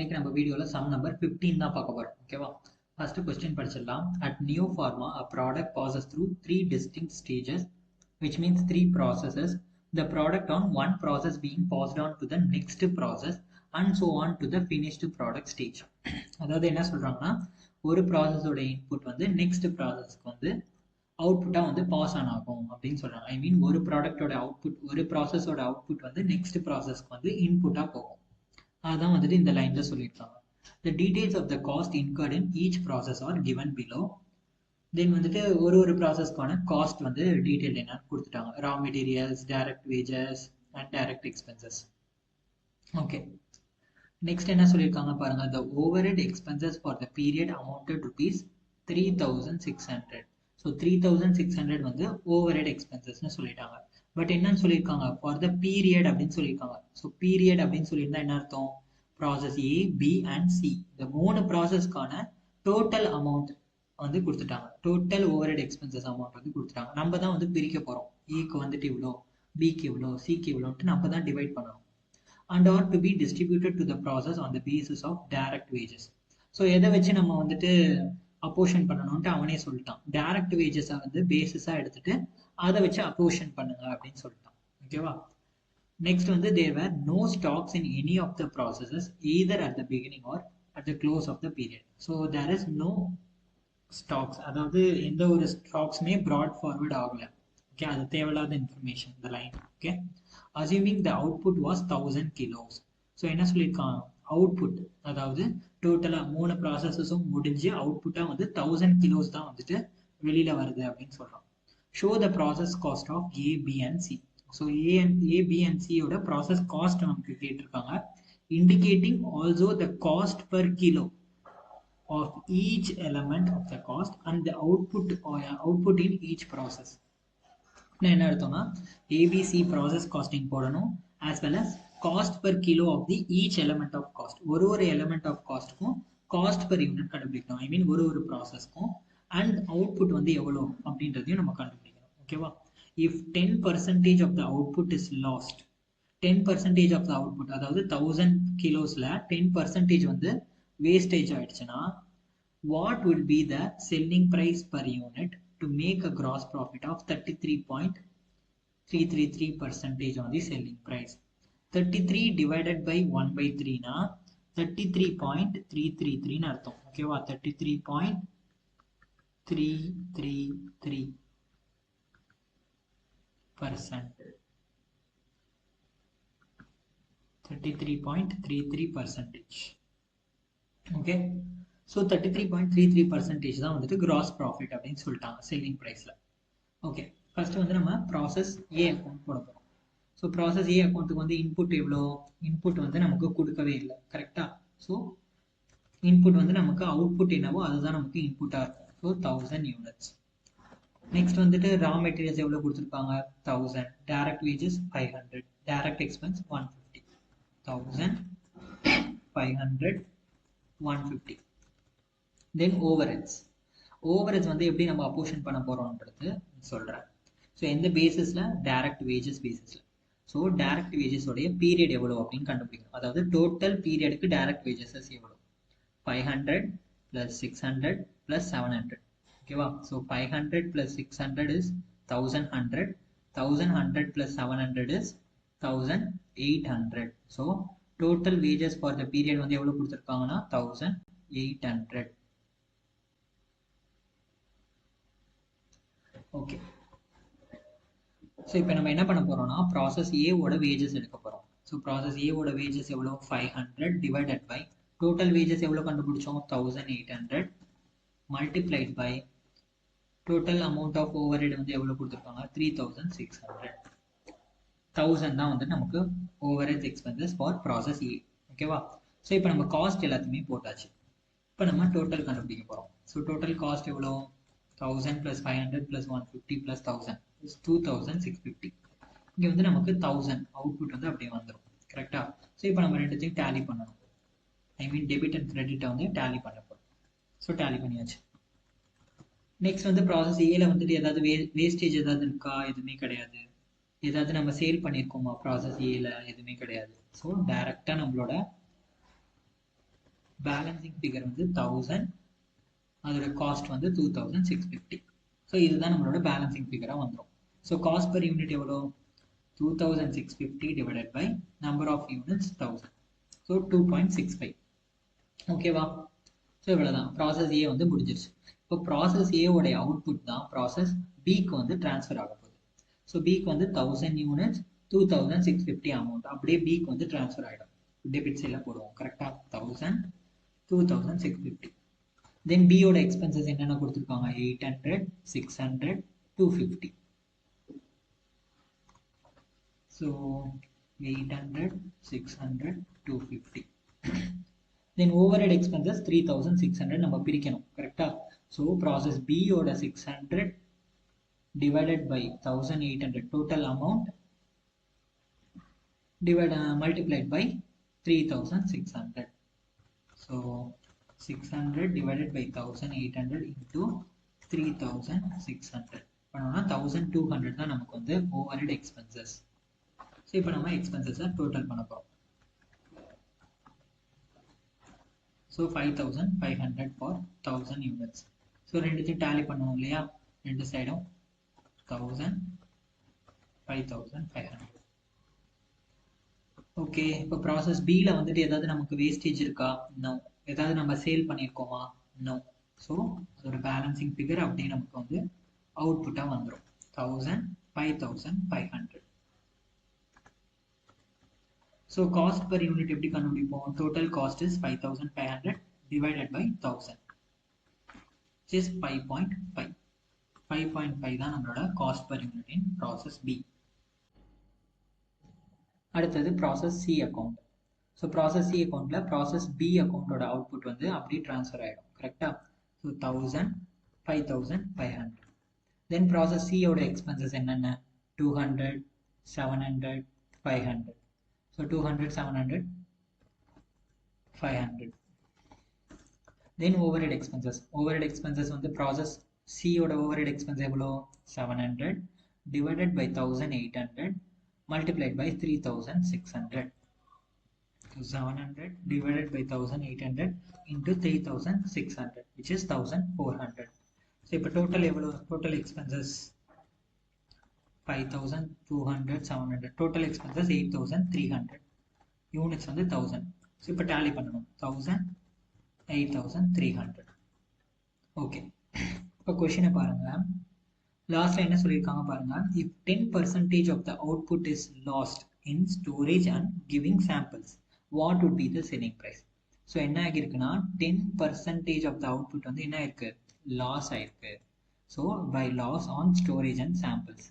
இன்னைக்கு நம்ம வீடியோல சம் நம்பர் 15 தான் பார்க்க போறோம். ஓகேவா? ஃபர்ஸ்ட் கொஸ்டின் படிச்சிடலாம். At Neopharma, a product passes through three distinct stages, which means three processes. The product on one process being passed on to the next process and so on to the finished product stage. அதாவது என்ன சொல்றாங்கன்னா, ஒரு ப்ராசஸோட input வந்து next ப்ராசஸ்க்கு வந்து அவுட்புட்டா வந்து pass on ஆகும் அப்படின்னு சொல்றாங்க. ஐ மீன் ஒரு ப்ராடக்டோட அவுட்புட், ஒரு ப்ராசஸோட அவுட்புட் வந்து நெக்ஸ்ட் ப்ராசஸ்க்கு வந்து இன்புட்டா போகும். அதான் வந்துட்டு இந்த லைன்ல சொல்லியிருக்காங்க. The details of the cost incurred in each process are given below. தென் வந்துட்டு ஒரு ப்ராசஸ்க்கான காஸ்ட் வந்து டீடைல் என்னன்னு கொடுத்துட்டாங்க. Raw materials, direct wages and direct expenses. Okay, next என்ன சொல்லியிருக்காங்க பாருங்க. The overhead expenses for the period amounted rupees 3600. So 3600 வந்து overhead எக்ஸ்பென்சஸ்னு சொல்லிட்டாங்க. பட் என்னன்னு சொல்லியிருக்காங்க, ஃபார் த பீரியட் அப்படின்னு சொல்லியிருக்காங்க. ஸோ பீரியட் அப்படின்னு சொல்லியிருந்தா என்ன அர்த்தம், process A, B and C இந்த மூணு ப்ராசஸ்க்கான டோட்டல் அமௌண்ட் வந்து கொடுத்துட்டாங்க. டோட்டல் ஓவர்ஹெட் எக்ஸ்பென்சஸ் அமௌண்ட் வந்து கொடுத்துட்டாங்க. நம்ம தான் வந்து பிரிக்க போறோம். ஏக்கு வந்துட்டு இவ்வளோ, பிக்கு இவ்வளோ, சிக்கு இவ்வளோன்ட்டு நம்ம தான் டிவைட் பண்ணணும். And are to be distributed to the process on the basis of direct wages. So எதை வச்சு நம்ம வந்துட்டு அப்போஷன் பண்ணணும்ட்டு அவனே சொல்லிட்டான். டைரக்ட் வேஜஸை வந்து பேசிஸா எடுத்துட்டு அதை வச்சு அப்போஷன் பண்ணுங்க அப்படின்னு சொல்லிட்டான். ஓகேவா? நெக்ஸ்ட் வந்து there were no stocks in any of the processes either at the beginning or at the close of the period. So there is no stocks, அதாவது எந்த ஒரு ஸ்டாக்ஸுமே brought forward ஆகல. ஓகே, அது தேவையில்லாத இன்ஃபர்மேஷன் இந்த line. Okay, assuming the output was 1000 kilos. So என்ன சொல்லியிருக்கான், output அதாவது டோட்டலா மூணு ப்ராசஸஸும் முடிஞ்சு அவுட்புட்டா வந்து 1000 கிலோஸ் தான் வந்துட்டு வெளியில வருது அப்படின்னு சொல்றோம். Show the process cost of A, B and C. So A, B and சியோட ப்ராசஸ் காஸ்ட் நமக்கு கேட்டிருக்காங்க. Indicating also the cost per kilo of each element of the cost and the output in each process. என்ன அர்த்தம்னா, ABC process costing போடணும், as well as cost per kilo of the each element of cost. ஒரு element of காஸ்ட்டுக்கும் cost per unit கண்டுபிடிக்கணும். I மீன் ஒரு ப்ராசஸ்க்கும் and output வந்து எவ்வளோ அப்படின்றதையும் நம்ம கண்டுபிடிக்கணும். ஓகேவா? If 10% of the output is lost, 10% of the output அதாவது 1000 கிலோஸ்ல 10% வந்து வேஸ்டேஜ் ஆயிடுச்சுன்னா, what will be the selling price per unit to make a gross profit of 33.333% on the selling price? 33 divided by 1 by 3 na 33.333 ன்னு அர்த்தம். ஓகேவா? 33.333%. 33.33%. Okay, so 33.33% தான் வந்துட்டு gross profit அப்படின்னு சொல்லிட்டாங்க செல்லிங் ப்ரைஸில். ஓகே, ஃபர்ஸ்ட் வந்து நம்ம ப்ராசஸ் ஏ அக்கௌண்ட் போட போகிறோம். ஸோ ப்ராசஸ் ஏ அக்கௌண்ட்டுக்கு வந்து இன்புட் எவ்வளோ, இன்புட் வந்து நமக்கு கொடுக்கவே இல்லை. கரெக்டா? ஸோ இன்புட் வந்து நமக்கு அவுட்புட் என்னவோ அதுதான் நமக்கு இன்புட்டாக இருக்கும். So 1000 units. நெக்ஸ்ட் வந்துட்டு ரா மெட்டீரியல்ஸ் எவ்வளோ கொடுத்துருப்பாங்க, 1000. Direct wages 500. Direct expense 150. 1000, 500, 150. தென் ஓவர்ஹெட்ஸ் வந்து எப்படி நம்ம அப்போஷன் பண்ண போறோம்ன்றது சொல்றேன். ஸோ எந்த பேசிஸ்ல, டைரக்ட் வேஜஸ் பேசிஸ்ல. ஸோ டைரக்ட் வேஜஸோடைய பீரியட் எவ்வளோ அப்படின்னு கண்டுபிடிக்கணும். அதாவது டோட்டல் பீரியடுக்கு டைரக்ட் வேஜஸஸ் எவ்வளோ, 500 plus 600 plus 700. ஓகேவா? So 500 plus 600 is 1100. 1100 plus 700 is 1800. So total wages for the period வந்து எவ்வளோ கொடுத்துருக்காங்கன்னா 1800. ஓகே, ஸோ இப்போ நம்ம என்ன பண்ண போறோம்னா, ப்ராசஸ் ஏவோட வேஜஸ் எடுக்க போறோம். ஸோ ப்ராசஸ் ஏவோட வேஜஸ் எவ்வளோ, 500 டிவைடட் பை டோட்டல் வேஜஸ் எவ்வளோ கண்டுபிடிச்சோம், 1800 multiplied by total amount of overhead வந்து எவ்வளோ கொடுத்துருக்காங்க, 3600. 1000 தான் வந்து நமக்கு overhead expenses for process A. ஓகேவா? ஸோ இப்போ நம்ம காஸ்ட் எல்லாத்தையுமே போட்டாச்சு. இப்போ நம்ம டோட்டல் கண்டுபிடிக்க போறோம். ஸோ டோட்டல் காஸ்ட் எவ்வளோ, 1000 plus 500 plus 150 plus 1000 is 2650. இங்க வந்து நமக்கு 1000 அவுட்புட் வந்து அப்படியே வந்துடும். கரெக்டா? ஸோ இப்போ நம்ம ரெண்டுத்தையும் டேலி பண்ணணும். ஐ மீன் டெபிட் அண்ட் கிரெடிட்டை வந்து டேலி பண்ண போறோம். ஸோ டேலி பண்ணியாச்சு. நெக்ஸ்ட் வந்து ப்ராசஸ் ஏல வந்துட்டு ஏதாவது வேஸ்டேஜ் ஏதாவது இருக்கா, எதுவுமே கிடையாது. ஏதாவது நம்ம சேல் பண்ணியிருக்கோமா ப்ராசஸ் ஏல, எதுவுமே கிடையாது. ஸோ டைரக்டா நம்மளோட பேலன்சிங் ஃபிகர் வந்து 1000, அதோட காஸ்ட் வந்து 2650. ஸோ இதுதான் நம்மளோட பேலன்சிங் ஃபிகராக வந்துடும். ஸோ காஸ்ட் பர் யூனிட் எவ்வளோ? 2650 divided by number of units 1000. So 2.65. ஓகேவா? ஸோ இவ்வளோதான், ப்ராசஸ் ஏ வந்து முடிஞ்சிருச்சு. இப்போ ப்ராசஸ் ஏவோடைய அவுட்புட் தான் ப்ராசஸ் பிக்கு வந்து டிரான்ஸ்ஃபர் ஆக போகுது. ஸோ பிக்கு வந்து 1000 யூனிட்ஸ் 2650 அமௌண்ட் அப்படியே பிக்கு வந்து டிரான்ஸ்ஃபர் ஆகிடும். டெபிட் சைடில் போடுவோம் கரெக்டாக. 1000 2650. தென் பியோட எக்ஸ்பென்சஸ் என்னென்ன கொடுத்துருக்காங்க? 800 600 250. ஸோ 800 600 250. then overhead expenses 3600 நம்ம பிரிக்கணும் கரெக்டா. ஸோ ப்ராசஸ் B ஓட 600 divided by 1800 total amount multiplied by 3600. so 600 divided by 1800 into 3600 பண்ணோம்னா 1200 தான் நமக்கு வந்து overhead expenses. ஸோ இப்போ நம்ம எக்ஸ்பென்சஸை டோட்டல் பண்ண போகிறோம். So 5500 for 1000 units. So ரெண்டுத்தையும் tally பண்ணணும் இல்லையா? ரெண்டு சைடும் 1000 5500. ஓகே, இப்போ ப்ராசஸ் பியில் வந்துட்டு ஏதாவது நமக்கு வேஸ்டேஜ் இருக்கா? நோ. ஏதாவது நம்ம சேல் பண்ணியிருக்கோமா? நோ. ஸோ அதோட பேலன்சிங் ஃபிகர் அப்படியே நமக்கு வந்து அவுட்புட்டாக வந்துடும் 1000 5500. So cost per unit எப்படி கண்டுபிடிப்போம்? Total cost is 5500 divided by 1000, which is 5.5. 5.5 தான் நம்மளோட cost per unit in process B. அடுத்தது process C account. So process C accountல process B accountோட output வந்து அப்படியே transfer ஆயிடும் கரெக்டா. So 1000 5500. Then process C ஓட expenses என்னென்ன? 200 700 500. So 200 700 500. Then overhead expenses. Overhead expenses வந்து process C ஓட overhead expense எவ்வளோ? 700 divided by 1800 multiplied by 3600. So 700 divided by 1800 into 3600, which is 1400. So இப்போ total எவ்வளோ? Total expenses 5200 700. Total expenses 8300. Units வந்து 1000. So இப்போ tally பண்ணணும் 1000 8300. ஓகே, இப்போ கொஷினை பாருங்க. லாஸ்ட்ல என்ன சொல்லியிருக்காங்க பாருங்க. If 10% of the output is lost in storage and giving samples, what would be the selling price? So என்ன ஆகிருக்குன்னா 10% of the output வந்து என்ன ஆயிருக்கு? லாஸ் ஆயிருக்கு. So by loss on storage and samples.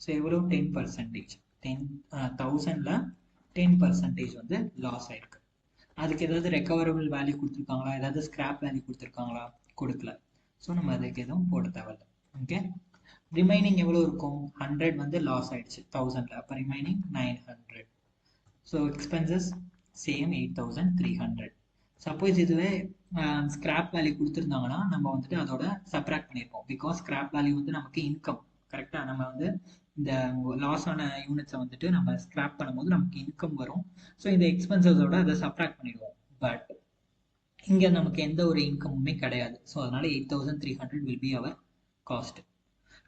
So எவ்வளோ? 10%. 10,000ல 10% வந்து லாஸ் ஆயிருக்கு. அதுக்கு ஏதாவது ரெக்கவரபிள் வேல்யூ கொடுத்துருக்காங்களா? ஏதாவது ஸ்கிராப் வேல்யூ கொடுத்துருக்காங்களா? கொடுக்கல. ஸோ நம்ம அதுக்கு எதுவும் போட தேவையில்லை. ஓகே, ரிமைனிங் எவ்வளோ இருக்கும்? 100 வந்து லாஸ் ஆயிடுச்சு 1000ல. அப்போ remaining 900. So expenses same 8300. Suppose இதுவே ஸ்கிராப் வேல்யூ கொடுத்துருந்தாங்கன்னா நம்ம வந்துட்டு அதோட சப்ராக்ட் பண்ணியிருப்போம். பிகாஸ் ஸ்கிராப் வேல்யூ வந்து நமக்கு இன்கம் கரெக்டாக. நம்ம வந்து இந்த லாஸ் ஆன யூனிட்ஸை வந்துட்டு நம்ம ஸ்கிராப் பண்ணும்போது நமக்கு இன்கம் வரும். ஸோ இந்த எக்ஸ்பென்சஸோட அதை சப்ராக்ட் பண்ணிடுவோம். பட் இங்கே நமக்கு எந்த ஒரு இன்கமுமே கிடையாது. ஸோ அதனால 8300 வில் பி அவர் காஸ்ட்.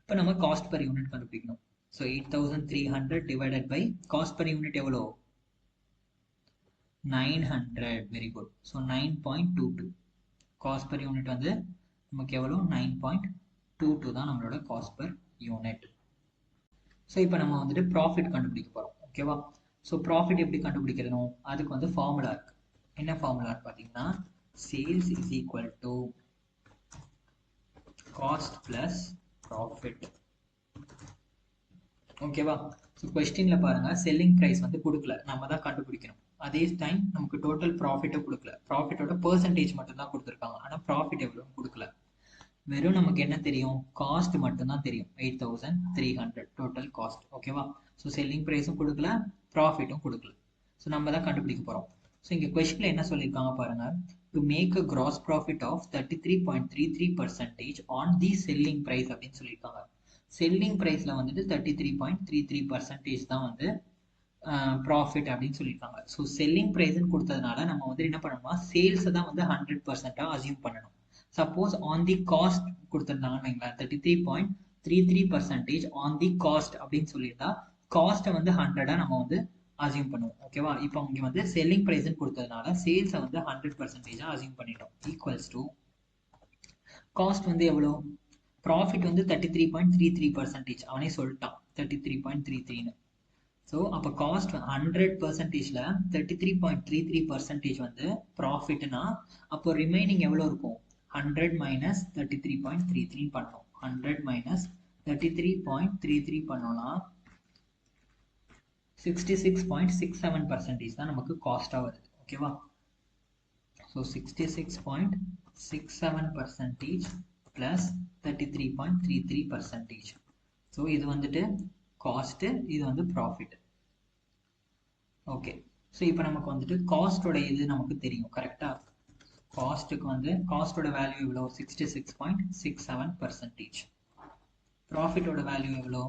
இப்போ நம்ம காஸ்ட் பர் யூனிட் கண்டுபிடிக்கணும். So 8300 divided by cost per unit எவ்வளோ? 900. Very good. So 9.22. Cost per unit வந்து நமக்கு எவ்வளோ? 9.22 தான் நம்மளோட காஸ்ட் பர் யூனிட். ஸோ இப்போ நம்ம வந்துட்டு ப்ராஃபிட் கண்டுபிடிக்க போகிறோம். ஓகேவா? ஸோ ப்ராஃபிட் எப்படி கண்டுபிடிக்கிறதும் அதுக்கு வந்து ஃபார்முலா இருக்கு. என்ன ஃபார்முலா பார்த்தீங்கன்னா sales is equal to cost plus profit. ஓகேவா? ஸோ கொஸ்டின்ல பாருங்க, செல்லிங் ப்ரைஸ் வந்து கொடுக்கல, நம்ம தான் கண்டுபிடிக்கணும். அதே டைம் நமக்கு டோட்டல் ப்ராஃபிட்டும் கொடுக்கல. ப்ராஃபிட்டோட பெர்சன்டேஜ் மட்டும் தான் கொடுத்துருக்காங்க. ஆனால் ப்ராஃபிட் எவ்வளோன்னு கொடுக்கல. வெறும் நமக்கு என்ன தெரியும்? காஸ்ட் மட்டும்தான் தெரியும். 8300 டோட்டல் காஸ்ட். ஓகேவா? ஸோ செல்லிங் ப்ரைஸும் கொடுக்கல, ப்ராஃபிட்டும் கொடுக்கல. ஸோ நம்ம தான் கண்டுபிடிக்க போகிறோம். ஸோ இங்கே கொஸ்டினில் என்ன சொல்லியிருக்காங்க பாருங்க. To make a gross profit of 33.33% on the selling price அப்படின்னு சொல்லியிருக்காங்க. செல்லிங் ப்ரைஸில் வந்துட்டு 33.33% தான் வந்து ப்ராஃபிட் அப்படின்னு சொல்லியிருக்காங்க. ஸோ செல்லிங் ப்ரைஸ்ன்னு கொடுத்ததுனால நம்ம வந்து என்ன பண்ணணும்னா சேல்ஸை தான் வந்து 100% அசியூம் பண்ணணும். சப்போஸ் ஆன் தி காஸ்ட் கொடுத்துருந்தாங்கன்னு வைங்களேன், 33.33% ஆன் தி காஸ்ட் அப்படின்னு சொல்லியிருந்தா காஸ்ட்டை வந்து 100 நம்ம வந்து அசியூம் பண்ணுவோம். ஓகேவா? இப்போ இங்கே வந்து செல்லிங் ப்ரைஸ்ன்னு கொடுத்ததுனால சேல்ஸை வந்து 100% அசியூம் பண்ணிட்டோம். ஈக்குவல்ஸ் டு காஸ்ட் வந்து எவ்வளோ? ப்ராஃபிட் வந்து 33.33%. அவனே சொல்லிட்டான் 33.33ன்னு. ஸோ அப்போ காஸ்ட் 100%ல 33.33% வந்து ப்ராஃபிட்னா அப்போ ரிமைனிங் எவ்வளோ இருக்கும்? 100 மைனஸ் 33.33 பண்ணணும். 100 மைனஸ் 33.33 பண்ணோம்னா 66.67% தான் நமக்கு காஸ்டாக வருது. ஓகேவா? So 66.67% plus 33.33%. ஸோ இது வந்துட்டு காஸ்ட்டு, இது வந்து ப்ராஃபிட். ஓகே, ஸோ இப்போ நமக்கு வந்துட்டு காஸ்டோட இது நமக்கு தெரியும். கரெக்டாக காஸ்ட்டுக்கு வந்து காஸ்டோட வேல்யூ எவ்வளோ? 66.67%. ப்ராஃபிட்டோட வேல்யூ எவ்வளோ?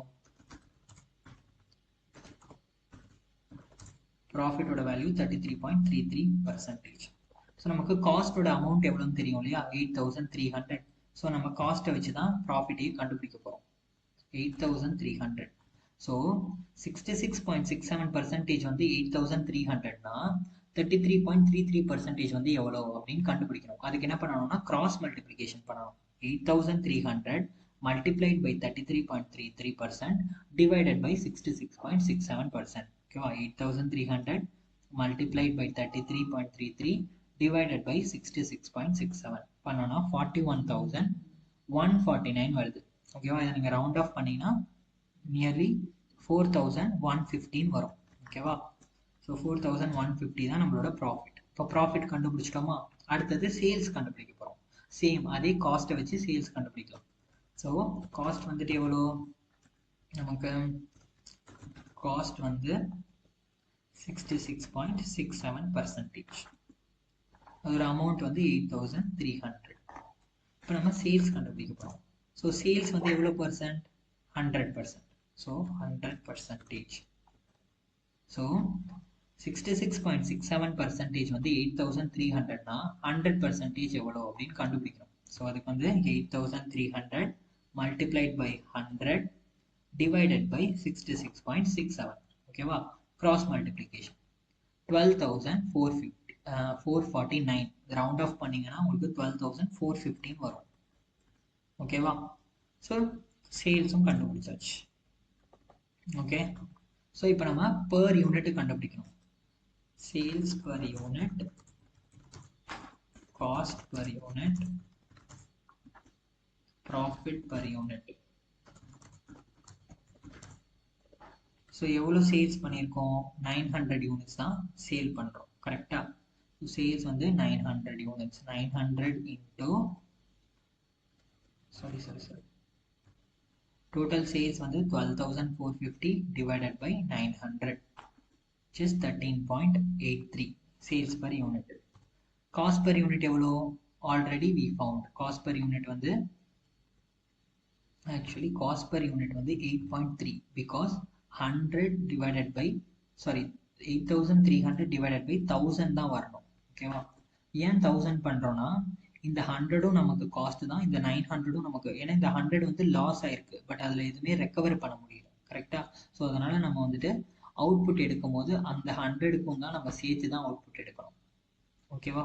ப்ராஃபிட்டோட வேல்யூ 33.33%. ஸோ நமக்கு காஸ்டோட அமௌண்ட் எவ்வளோன்னு தெரியும் இல்லையா? 8,300. ஸோ நம்ம காஸ்ட்டை வச்சு தான் ப்ராஃபிட்டையும் கண்டுபிடிக்க போகிறோம். 8,300. ஸோ 66.67% வந்து 8,300னா 33.33% வந்து எவ்வளோ அப்படின்னு கண்டுபிடிக்கணும். அதுக்கு என்ன பண்ணணும்னா கிராஸ் மல்டிப்ளிகேஷன் பண்ணணும். 8,300 multiplied by 33.33% divided by 66.67%. ஓகேவா? 8,300 multiplied by 33.33 divided by 66.67 பண்ணோம்னா 41,149 வருது. ஓகேவா? இதை நீங்கள் ரவுண்ட் ஆஃப் பண்ணீங்கன்னா நியர்லி 4,115 வரும். ஓகேவா? ஸோ 4,150 தான் நம்மளோட ப்ராஃபிட். இப்போ ப்ராஃபிட் கண்டுபிடிச்சிட்டோமா? அடுத்தது சேல்ஸ் கண்டுபிடிக்க போகிறோம். சேம் அதே காஸ்ட்டை வச்சு சேல்ஸ் கண்டுபிடிக்கலாம். ஸோ காஸ்ட் வந்துட்டு எவ்வளோ? நமக்கு காஸ்ட் வந்து 66.67%. அதோட அமௌண்ட் வந்து 8,300. இப்போ நம்ம சேல்ஸ் கண்டுபிடிக்க போகிறோம். ஸோ சேல்ஸ் வந்து எவ்வளோ பர்சன்ட்? 100%. So 100%. So 66.67% வந்து 8,300னா 100% எவ்வளோ அப்படின்னு கண்டுபிடிக்கணும். ஸோ அதுக்கு வந்து 8,300 multiplied by 100 divided by 66.67. ஓகேவா? கிராஸ் மல்டிப்ளிகேஷன் 12,449 ரவுண்ட் ஆஃப் பண்ணீங்கன்னா உங்களுக்கு 12,415 வரும். ஓகேவா? ஸோ சேல்ஸும் கண்டுபிடிச்சாச்சு. ஓகே, ஸோ இப்போ நம்ம பர் யூனிட் கண்டுபிடிக்கணும். Sales per unit, cost per unit, profit per unit. So எவ்வளோ சேல்ஸ் பண்ணியிருக்கோம்? 900 யூனிட்ஸ் தான் சேல் பண்ணுறோம். கரெக்டாக? ஸோ சேல்ஸ் வந்து 900 units. 900 into sorry total sales வந்து 12,450 divided by 900, which is 13.83 sales per unit. Cost per unit எவ்வளோ? Already we found. Cost per unit வந்து actually cost per unit வந்து 8.3 because 100 divided by 8,300 divided by 1000 தான் வரணும். ஓகேவா? ஏன் 1000 பண்ணுறோன்னா இந்த 100ம் நமக்கு காஸ்ட் தான், இந்த 900ம் நமக்கு, ஏன்னா இந்த 100 வந்து லாஸ் ஆயிருக்கு, பட் அதில் எதுவுமே ரெக்கவர் பண்ண முடியல. கரெக்டாக? ஸோ அதனால நம்ம வந்துட்டு அவுட்புட் எடுக்கும் போது அந்த 100க்கும் தான் நம்ம சேர்த்து தான் அவுட்புட் எடுக்கணும். ஓகேவா?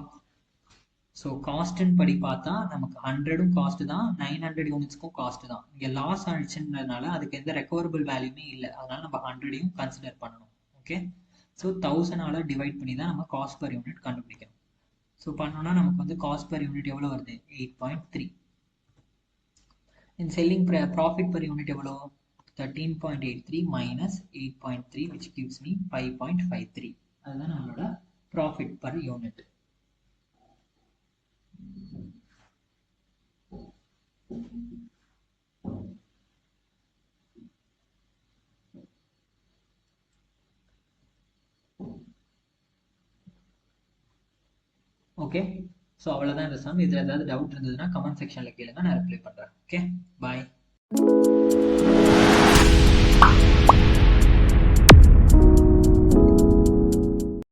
ஸோ காஸ்ட்னு படி பார்த்தா நமக்கு 100ம் காஸ்ட் தான், 900 யூனிட்ஸ்க்கும் காஸ்ட் தான். இங்கே லாஸ் ஆயிடுச்சுன்றதுனால அதுக்கு எந்த ரெக்கவரபிள் வேல்யூமே இல்லை, அதனால நம்ம 100யும் கன்சிடர் பண்ணணும். ஓகே, ஸோ 1000ஆல் டிவைட் பண்ணி தான் நம்ம காஸ்ட் பர் யூனிட் கண்டுபிடிக்கணும். ஸோ பண்ணோம்னா நமக்கு வந்து காஸ்ட் பர் யூனிட் எவ்வளோ வருது? 8.3. இந்த செல்லிங் ப்ராஃபிட் பர் யூனிட் எவ்வளோ? 13.83 minus 8.3 which gives me 5.53. அதுதான் நம்மளோட profit per unit. Okay, so அவ்வளோதான் இந்த சம். இதில் ஏதாவது டவுட் இருந்ததுன்னா கமெண்ட் செக்ஷனில் கேளுங்க, நான் ரிப்ளை பண்ணுறேன். ஓகே, பாய்.